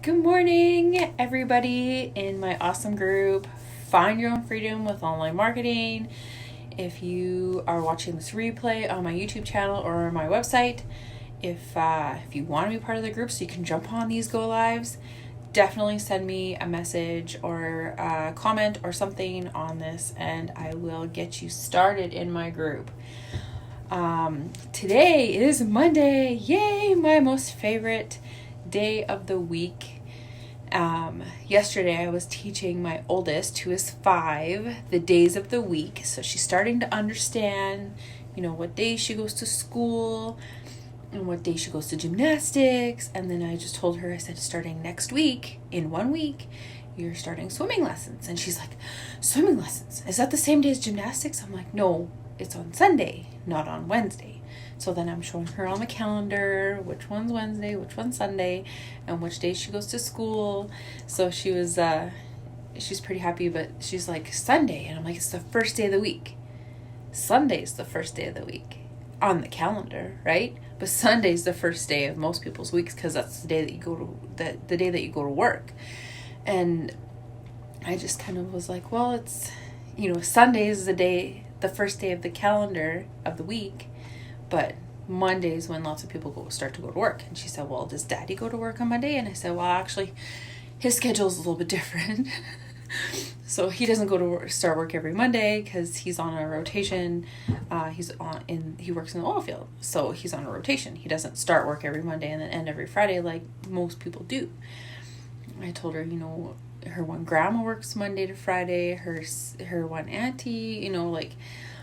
Good morning, everybody in my awesome group, Find Your Own Freedom with Online Marketing. If you are watching this replay on my YouTube channel or my website, if you want to be part of the group so you can jump on these go lives, definitely send me a message or a comment or something on this, and I will get you started in my group. Today is Monday. Yay, my most favorite day of the week. Yesterday I was teaching my oldest, who is 5, the days of the week. So she's starting to understand, what day she goes to school and what day she goes to gymnastics. And then I just told her, I said, starting next week, in 1 week, you're starting swimming lessons. And she's like, swimming lessons? Is that the same day as gymnastics? I'm like, no, it's on Sunday, not on Wednesday. So then I'm showing her on the calendar which one's Wednesday, which one's Sunday, and which day she goes to school. So she was, she's pretty happy, but she's like, Sunday. And I'm like, it's the first day of the week. Sunday's the first day of the week on the calendar, right? But Sunday's the first day of most people's weeks because that's the day that you go to, the day that you go to work. And I just kind of was like, well, it's, Sunday is the first day of the calendar of the week. But Monday's when lots of people start to go to work. And she said, well, does Daddy go to work on Monday? And I said, well, actually, his schedule is a little bit different. So he doesn't go to start work every Monday because he's on a rotation. He works in the oil field. So he's on a rotation. He doesn't start work every Monday and then end every Friday like most people do. I told her, her one grandma works Monday to Friday. Her one auntie,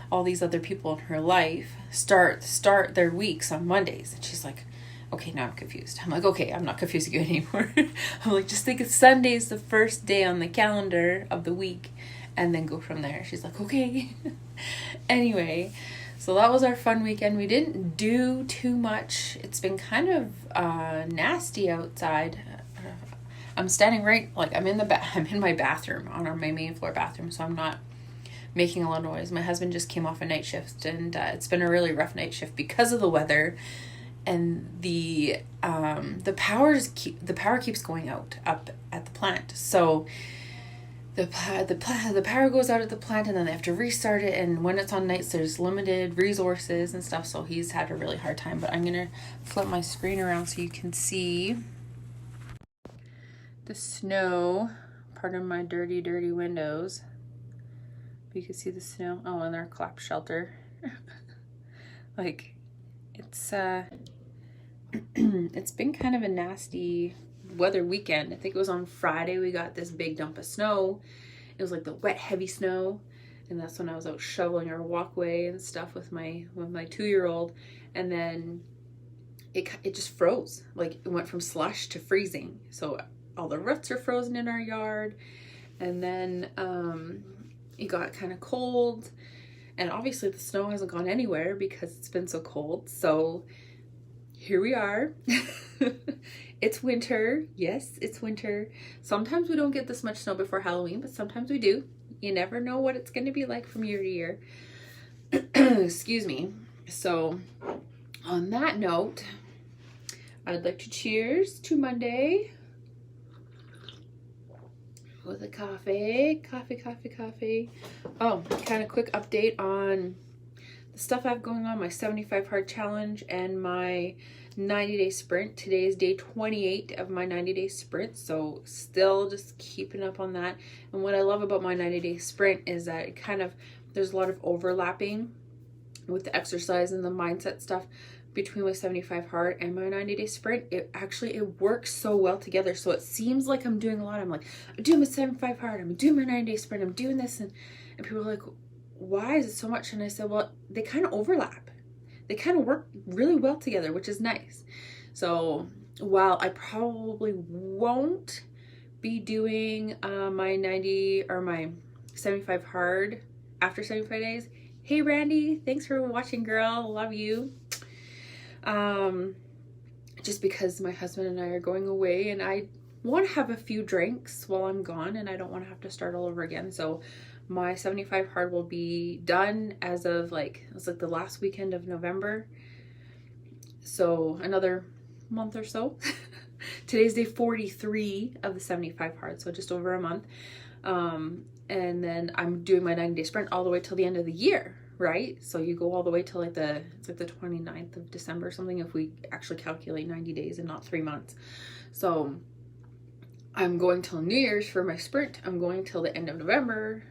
all these other people in her life start their weeks on Mondays. And she's like, okay, now I'm confused. I'm like, okay, I'm not confusing you anymore. I'm like, just think of Sunday's the first day on the calendar of the week and then go from there. She's like, okay. Anyway, so that was our fun weekend. We didn't do too much. It's been kind of nasty outside. I'm standing I'm in my bathroom, on my main floor bathroom, so I'm not making a lot of noise. My husband just came off a night shift, and it's been a really rough night shift because of the weather, and the power keeps going out up at the plant. So the power goes out at the plant, and then they have to restart it. And when it's on nights, there's limited resources and stuff. So he's had a really hard time. But I'm gonna flip my screen around so you can see the snow. Pardon my dirty windows. You can see the snow. Oh, and their collapse shelter. It's it's been kind of a nasty weather weekend. I think it was on Friday we got this big dump of snow. It was like the wet, heavy snow, and that's when I was out shoveling our walkway and stuff with my 2-year-old, and then it just froze. Like, it went from slush to freezing. So all the roots are frozen in our yard, and then it got kind of cold, and obviously the snow hasn't gone anywhere because it's been so cold. So here we are. It's winter. Yes, it's winter. Sometimes we don't get this much snow before Halloween, but sometimes we do. You never know what it's going to be like from year to year. Excuse me. So on that note, I'd like to cheers to Monday with a coffee. Oh, kind of quick update on the stuff I have going on, my 75 hard challenge and my 90-day sprint. Today is day 28 of my 90-day sprint, so still just keeping up on that. And what I love about my 90-day sprint is that there's a lot of overlapping with the exercise and the mindset stuff between my 75 hard and my 90-day sprint. It works so well together. So it seems like I'm doing a lot. I'm like, I'm doing my 75 hard, I'm doing my 90-day sprint, I'm doing this, and people are like, why is it so much? And I said, well, they kind of overlap. They kind of work really well together, which is nice. So while I probably won't be doing my 90 or my 75 hard after 75 days. Hey, Randy, thanks for watching, girl. Love you. Just because my husband and I are going away, and I want to have a few drinks while I'm gone, and I don't want to have to start all over again. So my 75 hard will be done as of it's the last weekend of November. So another month or so. Today's day 43 of the 75 hard, so just over a month. And then I'm doing my 90-day sprint all the way till the end of the year, right? So you go all the way till it's like the 29th of December or something, if we actually calculate 90 days and not 3 months. So I'm going till New Year's for my sprint. I'm going till the end of November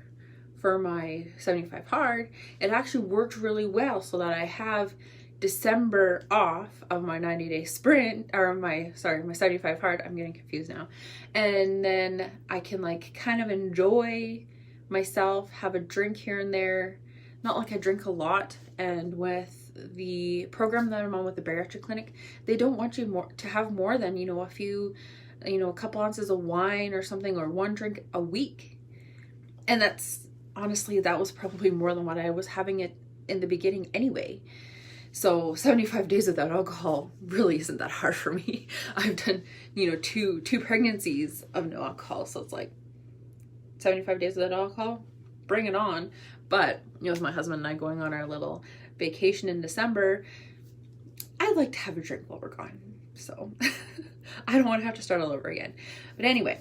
for my 75 hard. It actually worked really well so that I have December off of my 90-day sprint, or my 75 hard. I'm getting confused now. And then I can like kind of enjoy myself, have a drink here and there. Not like I drink a lot. And with the program that I'm on with the bariatric clinic, they don't want you to have more than, a couple ounces of wine or something, or one drink a week. And that's honestly, that was probably more than what I was having it in the beginning anyway. So 75 days without alcohol really isn't that hard for me. I've done, two pregnancies of no alcohol. So it's like 75 days without alcohol, bring it on. But, with my husband and I going on our little vacation in December, I like to have a drink while we're gone. So I don't want to have to start all over again. But anyway,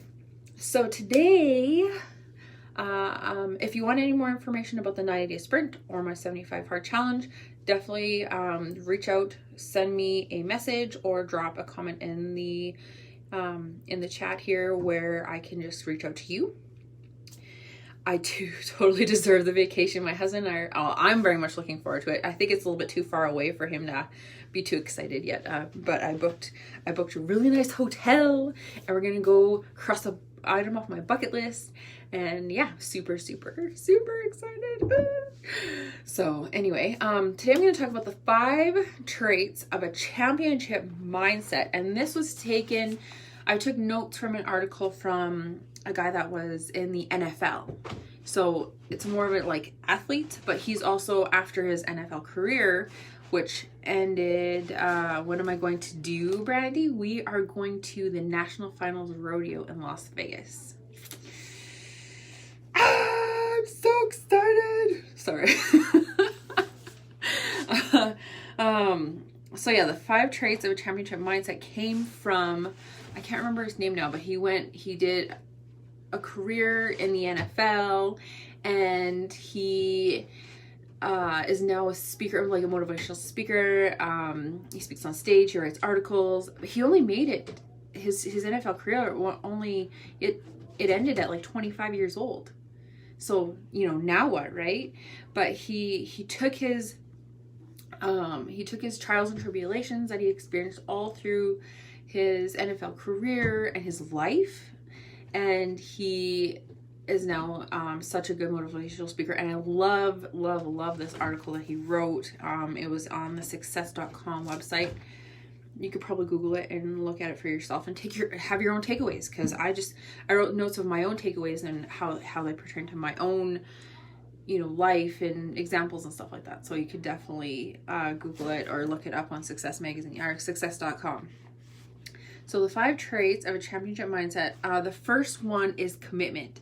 so today, if you want any more information about the 90-day sprint or my 75 hard challenge, definitely reach out, send me a message, or drop a comment in the chat here where I can just reach out to you. I do totally deserve the vacation. My husband and I'm very much looking forward to it. I think it's a little bit too far away for him to be too excited yet. But I booked a really nice hotel, and we're gonna go cross a item off my bucket list. And yeah, super, super, super excited. So anyway, today I'm going to talk about the 5 traits of a championship mindset. And this was I took notes from an article from a guy that was in the NFL. So it's more of it like athlete, but he's also, after his NFL career, which ended, what am I going to do, Brandy? We are going to the National Finals Rodeo in Las Vegas. I'm so excited. Sorry. So yeah, the 5 traits of a championship mindset came from, I can't remember his name now, but he did a career in the NFL, and he is now a speaker, like a motivational speaker. He speaks on stage, he writes articles. He only made it, his NFL career it ended at like 25 years old. So, now what, right? But he took his trials and tribulations that he experienced all through his NFL career and his life, and he is now such a good motivational speaker. And I love, love, love this article that he wrote. It was on the success.com website. You could probably Google it and look at it for yourself and have your own takeaways, because I wrote notes of my own takeaways and how they pertain to my own life and examples and stuff like that. So you could definitely Google it or look it up on Success Magazine or success.com. So the 5 traits of a championship mindset. The first one is commitment.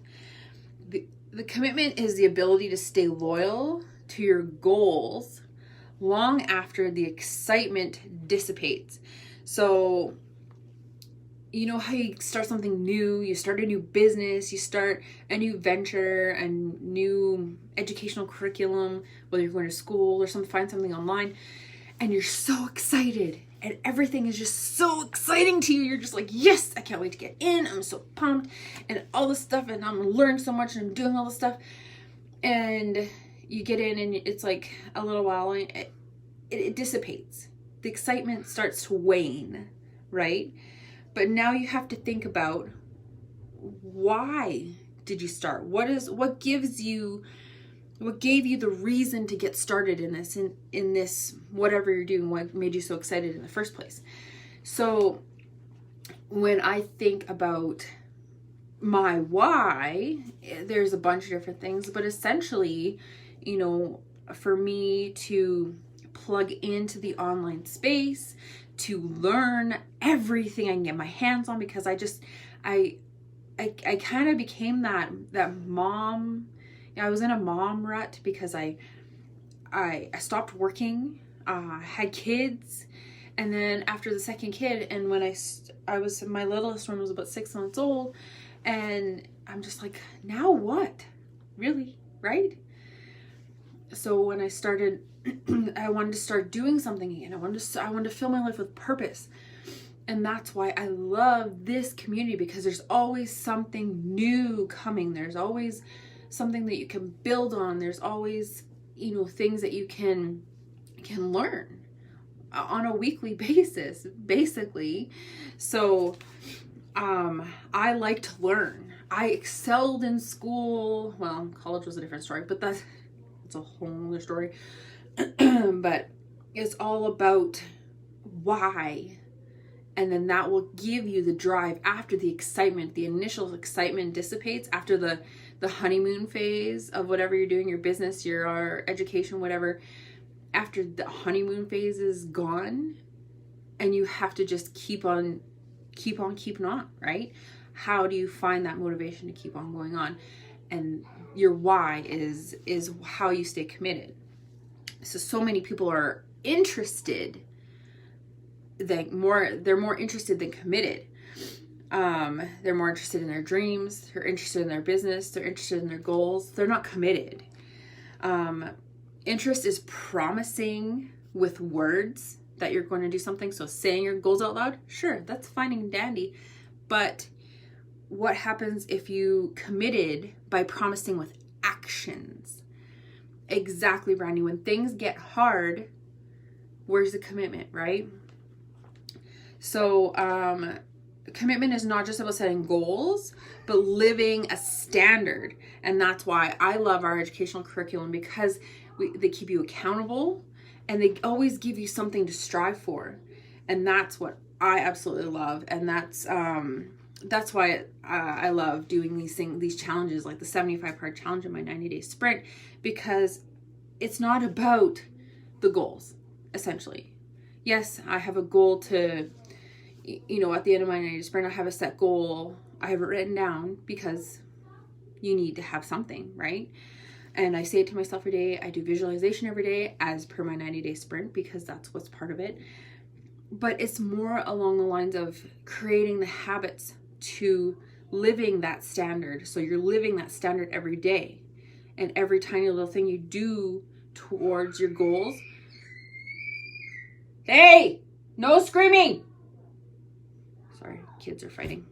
The commitment is the ability to stay loyal to your goals long after the excitement dissipates. So, how you start something new, you start a new business, you start a new venture, a new educational curriculum, whether you're going to school or find something online, and you're so excited, and everything is just so exciting to you. You're just like, yes, I can't wait to get in. I'm so pumped, and all this stuff, and I'm learning so much, and I'm doing all this stuff. And you get in, and it's like a little while, and it dissipates. The excitement starts to wane, right? But now you have to think about, why did you start? What gave you the reason to get started in this whatever you're doing? What made you so excited in the first place? So when I think about my why, there's a bunch of different things, but essentially, for me to plug into the online space, to learn everything I can get my hands on, because I kind of became that mom. I was in a mom rut because I stopped working, had kids, And then after the second kid, and when my littlest one was about 6 months old, and I'm just like, now what? Really? Right? So when I started, I wanted to start doing something again. I wanted to fill my life with purpose. And that's why I love this community, because there's always something new coming. There's always something that you can build on. There's always, things that you can learn on a weekly basis, basically. So I like to learn. I excelled in school. Well, college was a different story, but it's a whole other story. But it's all about why. And then that will give you the drive after the initial excitement dissipates, after the honeymoon phase of whatever you're doing, your business, your education, whatever. After the honeymoon phase is gone, and you have to just keep on keeping on, right? How do you find that motivation to keep on going on? And your why is how you stay committed. So many people are interested. They're more interested than committed. They're more interested in their dreams. They're interested in their business. They're interested in their goals. They're not committed. Interest is promising with words that you're going to do something. So saying your goals out loud, sure, that's fine and dandy. But what happens if you committed by promising with actions? Exactly, Brandy. When things get hard, where's the commitment, right? So commitment is not just about setting goals, but living a standard. And that's why I love our educational curriculum, because they keep you accountable, and they always give you something to strive for. And that's what I absolutely love. And that's why I love doing these challenges, like the 75-part challenge in my 90-day sprint, because it's not about the goals, essentially. Yes, I have a goal to, at the end of my 90-day sprint, I have a set goal. I have it written down, because you need to have something, right? And I say it to myself every day. I do visualization every day as per my 90-day sprint, because that's what's part of it. But it's more along the lines of creating the habits to living that standard. So you're living that standard every day. And every tiny little thing you do towards your goals. Hey, no screaming. Sorry, kids are fighting.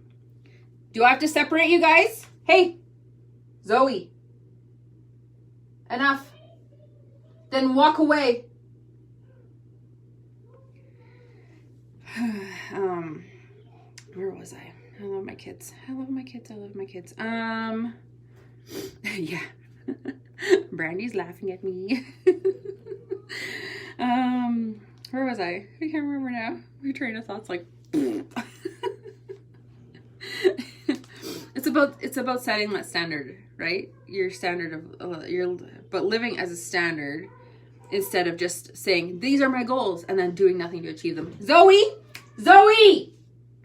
Do I have to separate you guys? Hey, Zoe. Enough. Then walk away. Where was I? I love my kids. Yeah. Brandy's laughing at me. Where was I? I can't remember now. My train of thoughts it's about setting that standard, right? Your standard but living as a standard, instead of just saying these are my goals and then doing nothing to achieve them. Zoe,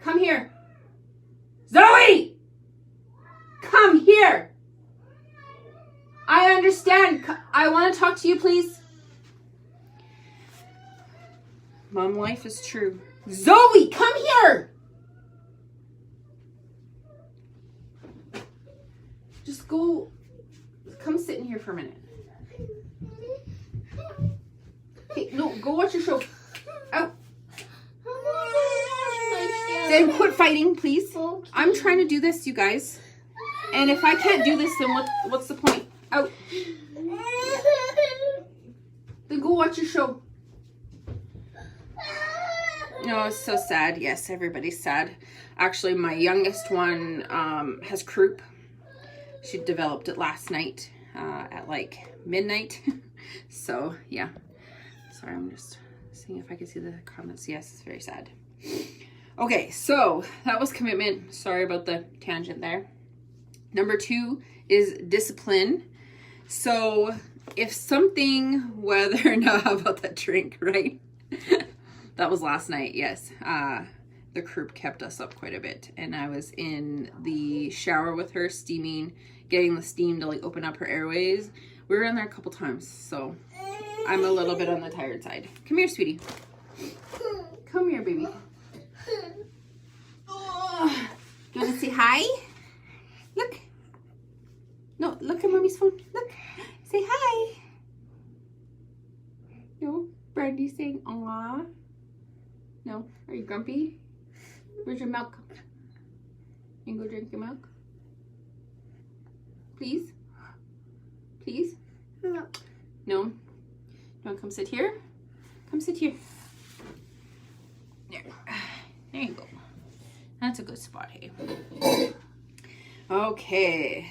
come here. Zoe, come here. I understand. I want to talk to you, please. Mom life is true. Zoe, come here. Just come sit in here for a minute. Hey, no, go watch your show. Out. Then quit fighting, please. Okay. I'm trying to do this, you guys. And if I can't do this, then what's the point? Out. Then go watch your show. No, it's so sad. Yes, everybody's sad. Actually, my youngest one has croup. She developed it last night at midnight. So, yeah. Sorry, I'm just seeing if I can see the comments. Yes, it's very sad. Okay, so that was commitment. Sorry about the tangent there. Number 2 is discipline. So if something, whether or not, how about that drink, right? That was last night, yes. The croup kept us up quite a bit. And I was in the shower with her, steaming, getting the steam to open up her airways. We were in there a couple times, so I'm a little bit on the tired side. Come here, sweetie. Come here, baby. Oh. You want to say hi? Look. No, look at mommy's phone. Look. Say hi. No, Brandy's saying aw. No, are you grumpy? Where's your milk? You can go drink your milk? Please? Please? No. No? You want to come sit here? Come sit here. There. There you go. That's a good spot, hey? Okay.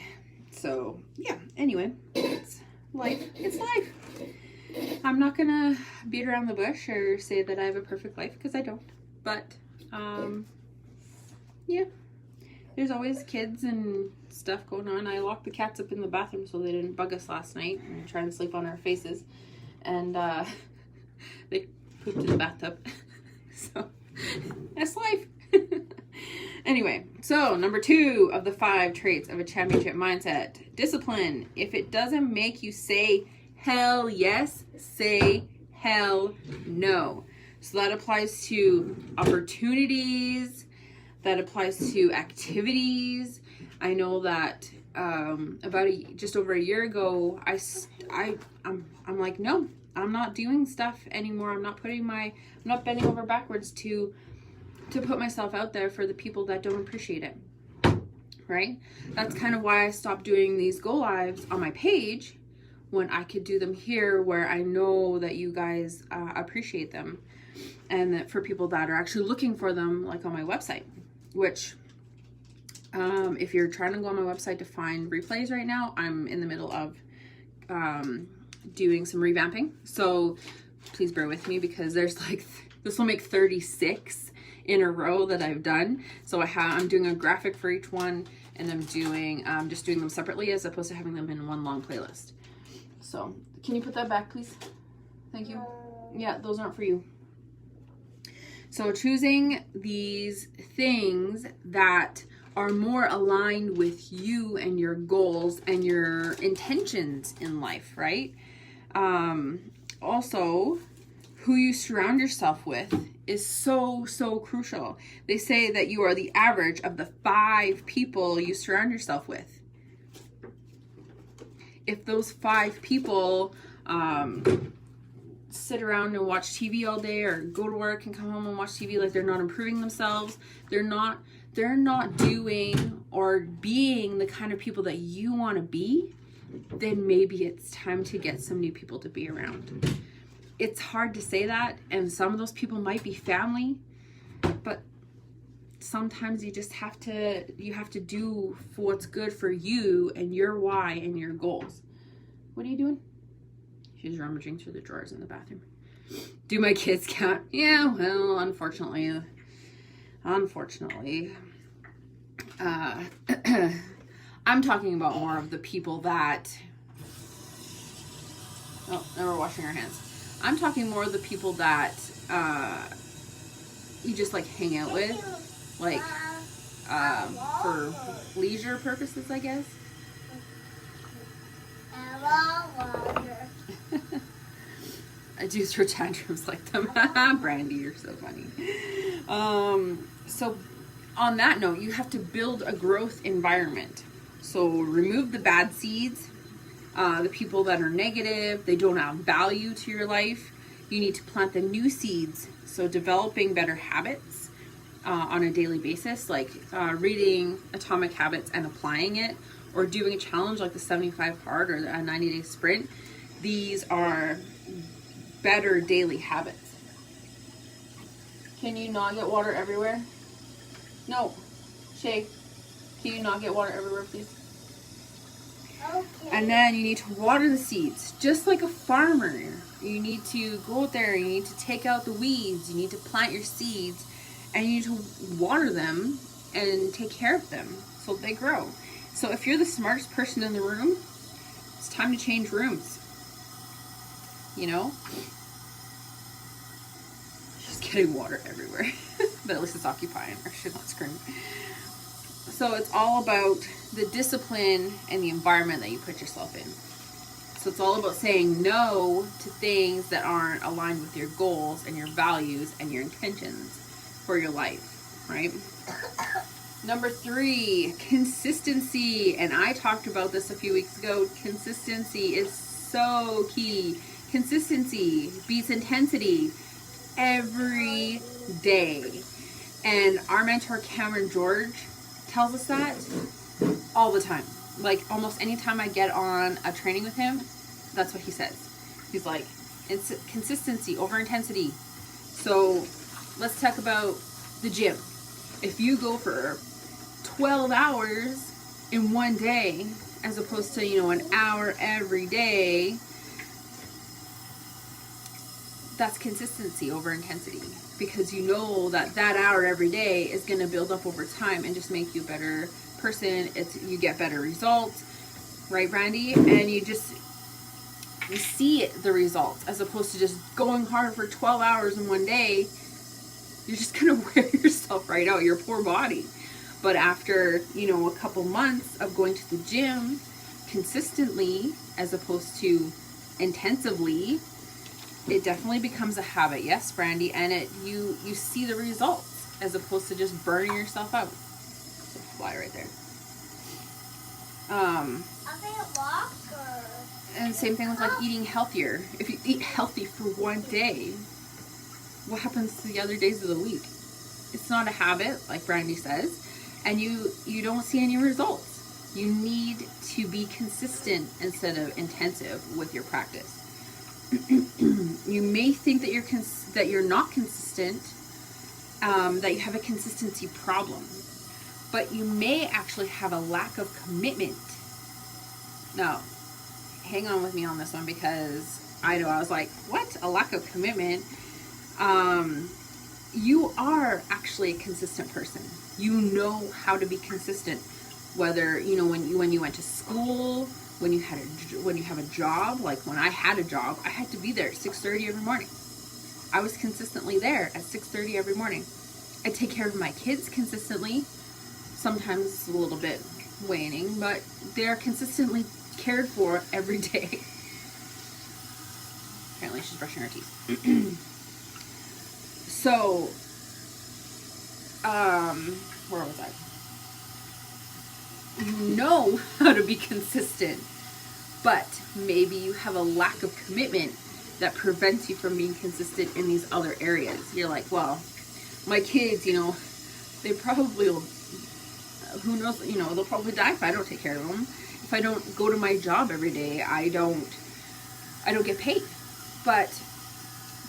So, yeah. Anyway, it's life. It's life. I'm not going to beat around the bush or say that I have a perfect life, because I don't. But, yeah. There's always kids and stuff going on. I locked the cats up in the bathroom so they didn't bug us last night and try and sleep on our faces. And they pooped in the bathtub. So, that's life. Anyway, so number 2 of the 5 traits of a championship mindset. Discipline. If it doesn't make you say hell yes, say hell no. So that applies to opportunities. That applies to activities. I know that about just over a year ago, I'm like, no, I'm not doing stuff anymore. I'm not bending over backwards to put myself out there for the people that don't appreciate it. Right? That's kind of why I stopped doing these go lives on my page when I could do them here, where I know that you guys appreciate them, and that for people that are actually looking for them, like on my website. Which, if you're trying to go on my website to find replays right now, I'm in the middle of doing some revamping. So please bear with me, because there's like, this will make 36 in a row that I've done. So I'm doing a graphic for each one, and I'm doing, just doing them separately as opposed to having them in one long playlist. So can you put that back, please? Thank you. Yeah, those aren't for you. So choosing these things that are more aligned with you and your goals and your intentions in life, right? Also, who you surround yourself with is so, so crucial. They say that you are the average of the 5 people you surround yourself with. If those 5 people sit around and watch TV all day, or go to work and come home and watch TV, like they're not improving themselves, they're not doing or being the kind of people that you want to be, then maybe it's time to get some new people to be around. It's hard to say that, and some of those people might be family, but sometimes you just have to do what's good for you and your why and your goals. What are you doing? She's rummaging through the drawers in the bathroom. Do my kids count? Yeah, well, unfortunately. I'm talking about more of the people that... Oh, now we're washing our hands. I'm talking more of the people that you just like hang out with, like for leisure purposes, I guess. I do throw tantrums like them. Brandy, you're so funny. So on that note, you have to build a growth environment. So remove the bad seeds, the people that are negative, they don't add value to your life. You need to plant the new seeds. So developing better habits on a daily basis, like reading Atomic Habits and applying it, or doing a challenge like the 75 Hard or a 90-day sprint. These are better daily habits. Can you not get water everywhere? No. Shay, can you not get water everywhere, please? Okay. And then you need to water the seeds, just like a farmer. You need to go out there, you need to take out the weeds, you need to plant your seeds, and you need to water them and take care of them so they grow. So if you're the smartest person in the room, it's time to change rooms. You know? She's getting water everywhere. But at least it's occupying her. She's not screaming. So it's all about the discipline and the environment that you put yourself in. So it's all about saying no to things that aren't aligned with your goals and your values and your intentions for your life, right? Number 3, consistency. And I talked about this a few weeks ago. Consistency is so key. Consistency beats intensity every day. And our mentor, Cameron George, tells us that all the time. Like, almost anytime I get on a training with him, that's what he says. He's like, it's consistency over intensity. So let's talk about the gym. If you go for 12 hours in one day, as opposed to, an hour every day, that's consistency over intensity, because you know that hour every day is going to build up over time and just make you a better person. You get better results, right, Brandy? And you see the results, as opposed to just going hard for 12 hours in one day. You're just going to wear yourself right out, your poor body. But after, a couple months of going to the gym consistently, as opposed to intensively, it definitely becomes a habit. Yes, Brandy, and you see the results, as opposed to just burning yourself out. There's a fly right there. And same thing with like eating healthier. If you eat healthy for one day, what happens to the other days of the week? It's not a habit, like Brandy says, and you don't see any results. You need to be consistent instead of intensive with your practice. You may think that you're not consistent, that you have a consistency problem, but you may actually have a lack of commitment. Now, hang on with me on this one, because I know I was like, what? A lack of commitment? You are actually a consistent person. You know how to be consistent, whether, when you went to school, when you have a job. Like when I had a job, I had to be there at 6:30 every morning. I was consistently there at 6:30 every morning. I take care of my kids consistently. Sometimes it's a little bit waning, but they're consistently cared for every day. Apparently she's brushing her teeth. So, where was I? You know how to be consistent, but maybe you have a lack of commitment that prevents you from being consistent in these other areas. You're like, well, my kids, they probably will, who knows, they'll probably die if I don't take care of them. If I don't go to my job every day, I don't get paid. But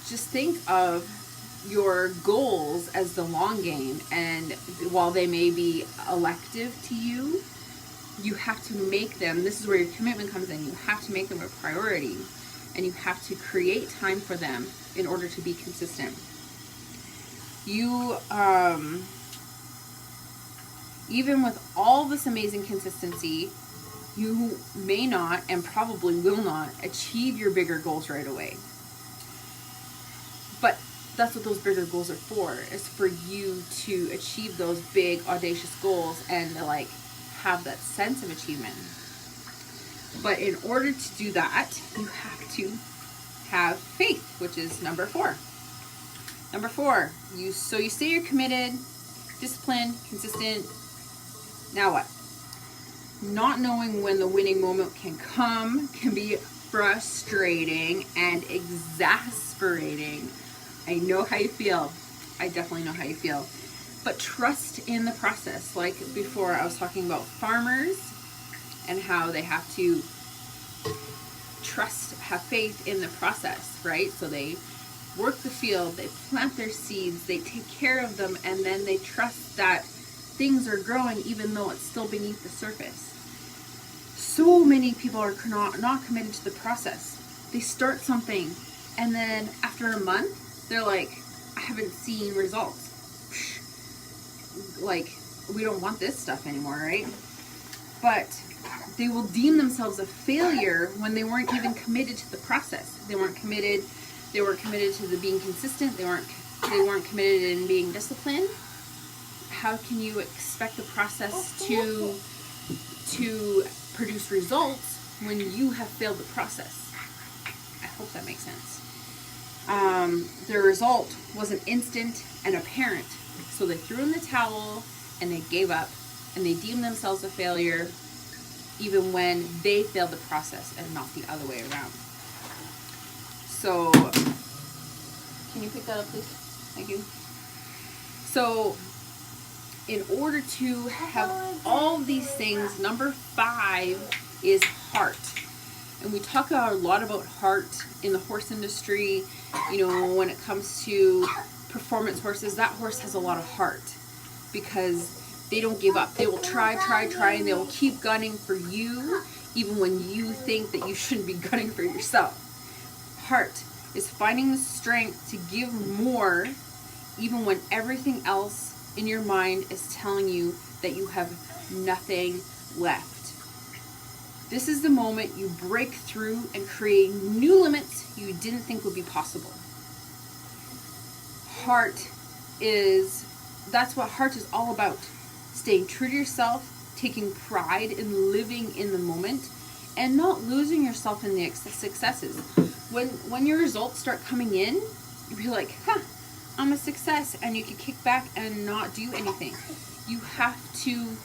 just think of your goals as the long game, and while they may be elective to you, you have to make them, this is where your commitment comes in, you have to make them a priority, and you have to create time for them in order to be consistent. You, even with all this amazing consistency, you may not, and probably will not, achieve your bigger goals right away. But that's what those bigger goals are for, is for you to achieve those big, audacious goals and to have that sense of achievement. But in order to do that, you have to have faith, which is number 4. Number 4, you say you're committed, disciplined, consistent. Now what? Not knowing when the winning moment can come can be frustrating and exasperating. I know how you feel. I definitely know how you feel. But trust in the process. Like before, I was talking about farmers and how they have to trust, have faith in the process, right? So they work the field, they plant their seeds, they take care of them, and then they trust that things are growing even though it's still beneath the surface. So many people are not committed to the process. They start something, and then after a month, they're like, I haven't seen results. Like, we don't want this stuff anymore, right? But they will deem themselves a failure when they weren't even committed to the process. They weren't committed to the being consistent. They weren't committed in being disciplined. How can you expect the process to produce results when you have failed the process. I hope that makes sense. The result wasn't instant and apparent, so they threw in the towel and they gave up and they deemed themselves a failure even when they failed the process and not the other way around. So, can you pick that up, please? Thank you. So, in order to have all these things, number 5 is heart. And we talk a lot about heart in the horse industry. You know, when it comes to performance horses, that horse has a lot of heart because they don't give up. They will try, and they will keep gunning for you even when you think that you shouldn't be gunning for yourself. Heart is finding the strength to give more even when everything else in your mind is telling you that you have nothing left. This is the moment you break through and create new limits you didn't think would be possible. That's what heart is all about. Staying true to yourself, taking pride in living in the moment, and not losing yourself in the successes. When your results start coming in, you'll be like, I'm a success, and you can kick back and not do anything. You have to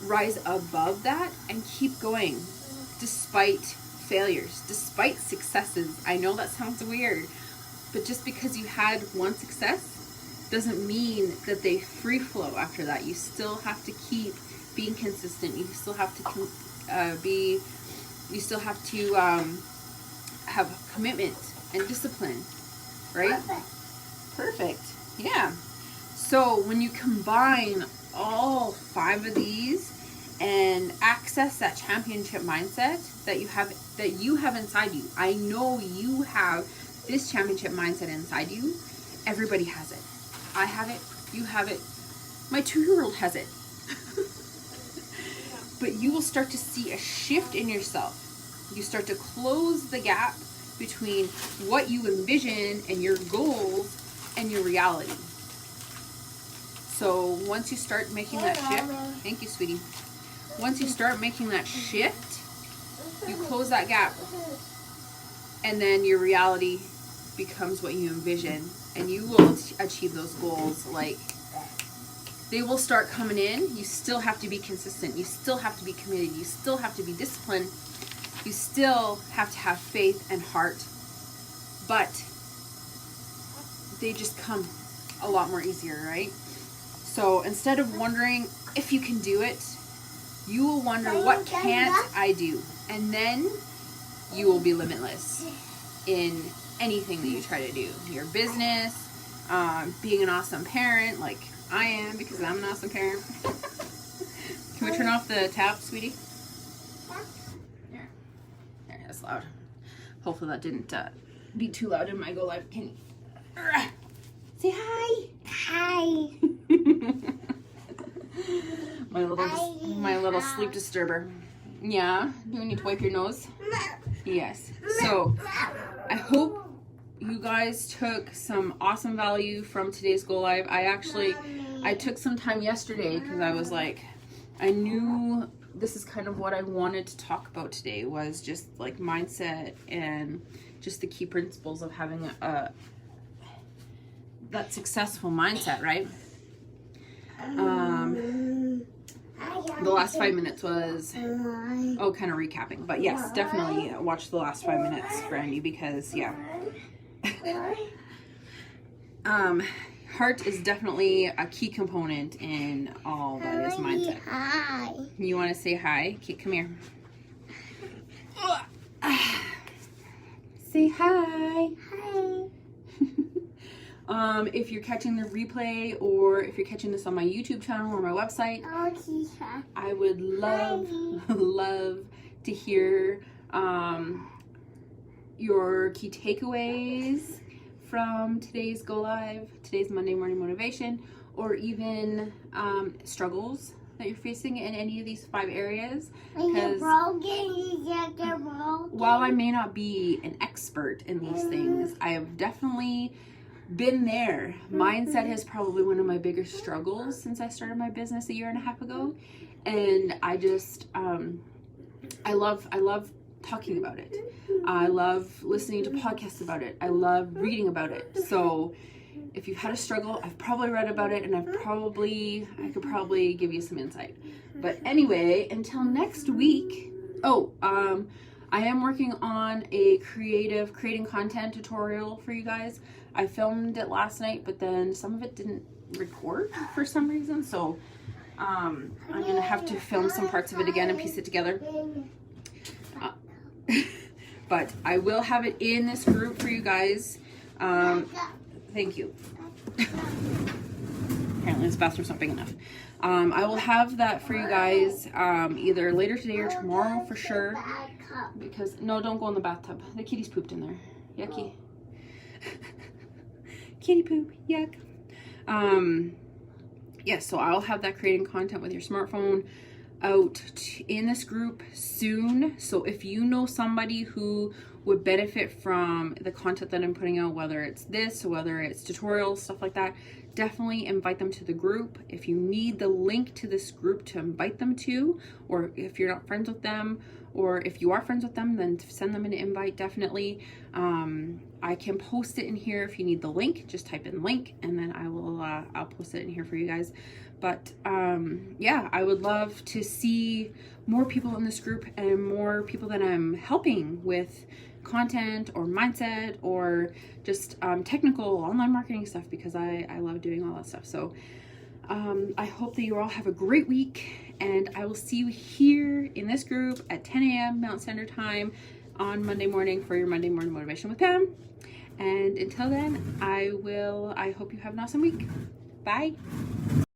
rise above that and keep going despite failures, despite successes. I know that sounds weird, but just because you had one success doesn't mean that they free flow after that. You still have to keep being consistent. You still have to have commitment and discipline, right? Perfect. Yeah. So when you combine all 5 of these and access that championship mindset that you have inside you. I know you have this championship mindset inside you. Everybody has it. I have it. You have it. My 2-year-old has it. But you will start to see a shift in yourself. You start to close the gap between what you envision and your goals and your reality. So once you start making that shift, thank you, sweetie. Once you start making that shift, you close that gap, and then your reality becomes what you envision, and you will achieve those goals. Like, they will start coming in. You still have to be consistent. You still have to be committed. You still have to be disciplined. You still have to have faith and heart, but they just come a lot more easier, right? So instead of wondering if you can do it, you will wonder, what can't I do? And then you will be limitless in anything that you try to do. Your business, being an awesome parent, like I am, because I'm an awesome parent. Can we turn off the tap, sweetie? There, that's loud. Hopefully that didn't be too loud in my Go Live. Can you say hi? Hi. My little sleep disturber. Yeah. Do you need to wipe your nose? Yes. So I hope you guys took some awesome value from today's Go Live. I took some time yesterday because I was like, I knew this is kind of what I wanted to talk about today, was just like mindset and just the key principles of having that successful mindset, right? The last 5 minutes was kind of recapping, but yes, definitely watch the last 5 minutes, Brandy, because heart is definitely a key component in all that is mindset. Hi. You want to say hi? Okay, come here. Say hi. Hi. If you're catching the replay, or if you're catching this on my YouTube channel or my website, I would love to hear your key takeaways from today's Go Live, today's Monday Morning Motivation, or even struggles that you're facing in any of these 5 areas. Because while I may not be an expert in these things, I have definitely been there. Mindset is probably one of my biggest struggles since I started my business a year and a half ago, and I just I love talking about it. I love listening to podcasts about it. I love reading about it. So if you've had a struggle, I've probably read about it, and I could probably give you some insight. But anyway, until next week. I am working on a creating content tutorial for you guys. I filmed it last night, but then some of it didn't record for some reason. So I'm gonna have to film some parts of it again and piece it together. But I will have it in this group for you guys. Thank you. Apparently this bathroom's not big enough. I will have that for you guys either later today or tomorrow for sure. Because, no, don't go in the bathtub. The kitty's pooped in there. Yucky. Kitty poop, yuck. So I'll have that creating content with your smartphone out in this group soon. So if you know somebody who would benefit from the content that I'm putting out, whether it's this, whether it's tutorials, stuff like that, definitely invite them to the group. If you need the link to this group to invite them to, or if you're not friends with them, or if you are friends with them, then send them an invite, definitely. I can post it in here if you need the link. Just type in link, and then I'll post it in here for you guys. But yeah, I would love to see more people in this group and more people that I'm helping with content or mindset or just technical online marketing stuff, because I love doing all that stuff. So I hope that you all have a great week, and I will see you here in this group at 10 a.m. Mountain Standard Time on Monday morning for your Monday Morning Motivation with Pam. And until then, I hope you have an awesome week. Bye.